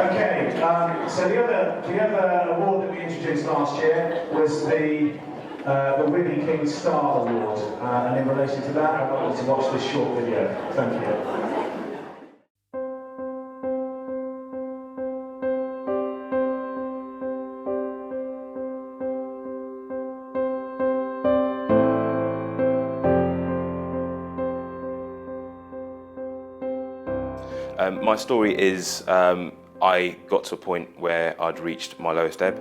Okay, so the other award that we introduced last year was the Withy King Star Award, and in relation to that, I want you to watch this short video. Thank you. My story is I got to a point where I'd reached my lowest ebb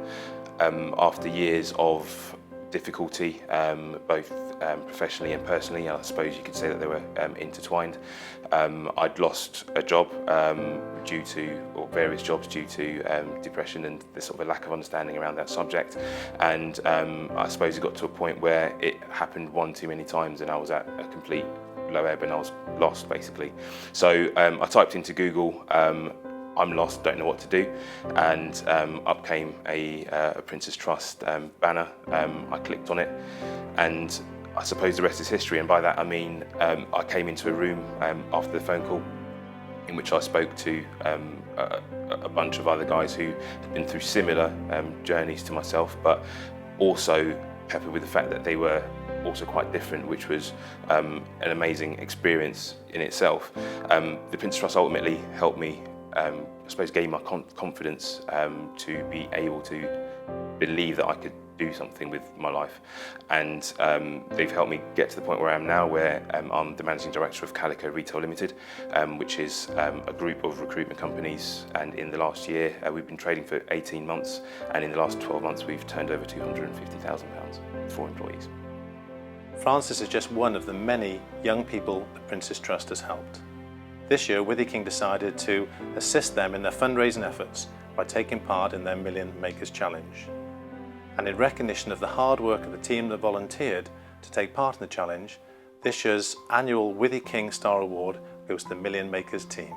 after years of difficulty, both professionally and personally. I suppose you could say that they were intertwined. I'd lost a job or various jobs due to depression and the sort of a lack of understanding around that subject. And I suppose it got to a point where it happened one too many times and I was at a complete low ebb and I was lost basically. So I typed into Google, I'm lost, don't know what to do, and up came a Prince's Trust banner. I clicked on it and I suppose the rest is history, and by that I mean I came into a room after the phone call in which I spoke to a bunch of other guys who had been through similar journeys to myself, but also peppered with the fact that they were also quite different, which was an amazing experience in itself. The Prince's Trust ultimately helped me, I suppose, gain my confidence to be able to believe that I could do something with my life, and they've helped me get to the point where I am now, where I'm the managing director of Calico Retail Limited, which is a group of recruitment companies, and in the last year we've been trading for 18 months, and in the last 12 months we've turned over £250,000 for employees. Francis is just one of the many young people the Prince's Trust has helped. This year, Withy King decided to assist them in their fundraising efforts by taking part in their Million Makers Challenge. And in recognition of the hard work of the team that volunteered to take part in the challenge, this year's annual Withy King Star Award goes to the Million Makers team.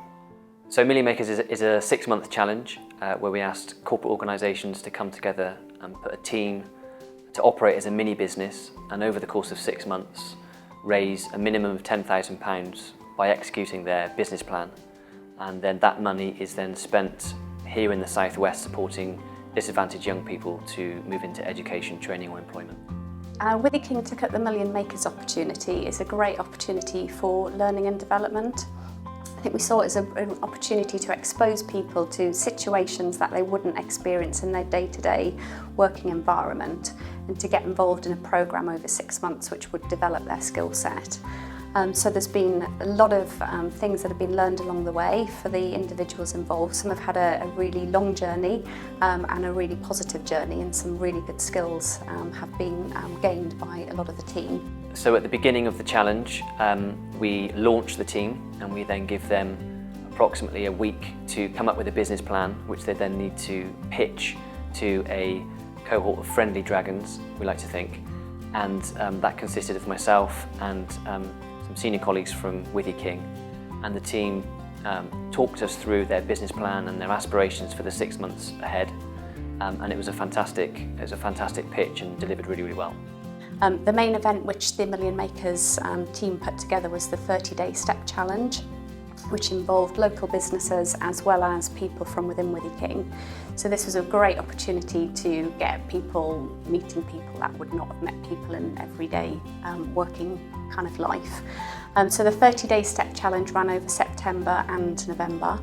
So Million Makers is a 6-month challenge where we asked corporate organisations to come together and put a team to operate as a mini business, and over the course of 6 months raise a minimum of £10,000 by executing their business plan, and then that money is then spent here in the Southwest supporting disadvantaged young people to move into education, training or employment. Withy King took up the Million Makers opportunity. It's a great opportunity for learning and development. I think we saw it as an opportunity to expose people to situations that they wouldn't experience in their day-to-day working environment, and to get involved in a programme over 6 months which would develop their skill set. So there's been a lot of things that have been learned along the way for the individuals involved. Some have had a really long journey and a really positive journey, and some really good skills have been gained by a lot of the team. So at the beginning of the challenge, we launch the team and we then give them approximately a week to come up with a business plan, which they then need to pitch to a cohort of friendly dragons, we like to think. And that consisted of myself and some senior colleagues from Withy King, and the team talked us through their business plan and their aspirations for the 6 months ahead, and it was a fantastic pitch and delivered really, really well. The main event which the Million Makers team put together was the 30-day step challenge, which involved local businesses as well as people from within Withy King. So this was a great opportunity to get people, meeting people that would not have met people in everyday working kind of life. So the 30-day step challenge ran over September and November.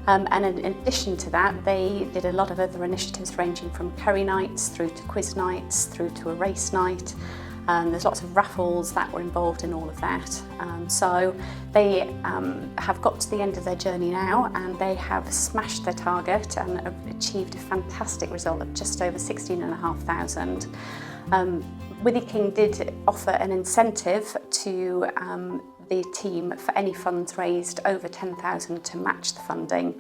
And in addition to that, they did a lot of other initiatives ranging from curry nights through to quiz nights, through to a race night. There's lots of raffles that were involved in all of that. So they have got to the end of their journey now, and they have smashed their target and have achieved a fantastic result of just over 16,500. Withy King did offer an incentive to the team for any funds raised over 10,000 to match the funding.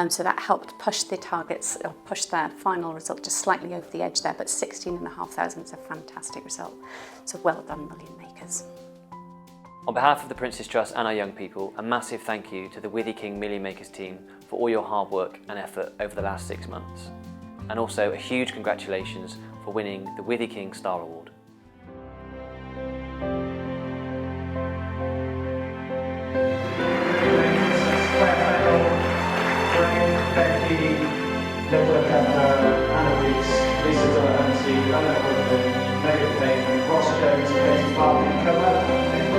So that helped push the targets, or push their final result just slightly over the edge there, but 16,500 is a fantastic result. So well done, Million Makers. On behalf of the Prince's Trust and our young people, a massive thank you to the Withy King Million Makers team for all your hard work and effort over the last 6 months. And also a huge congratulations for winning the Withy King Star Award. Thank you. Sweeney, Nicola Kemper, Anna Weeks, Lisa Delahanty, Eleanor Woodman, Megan Payne, Ross Jones, Katie Parker, come up.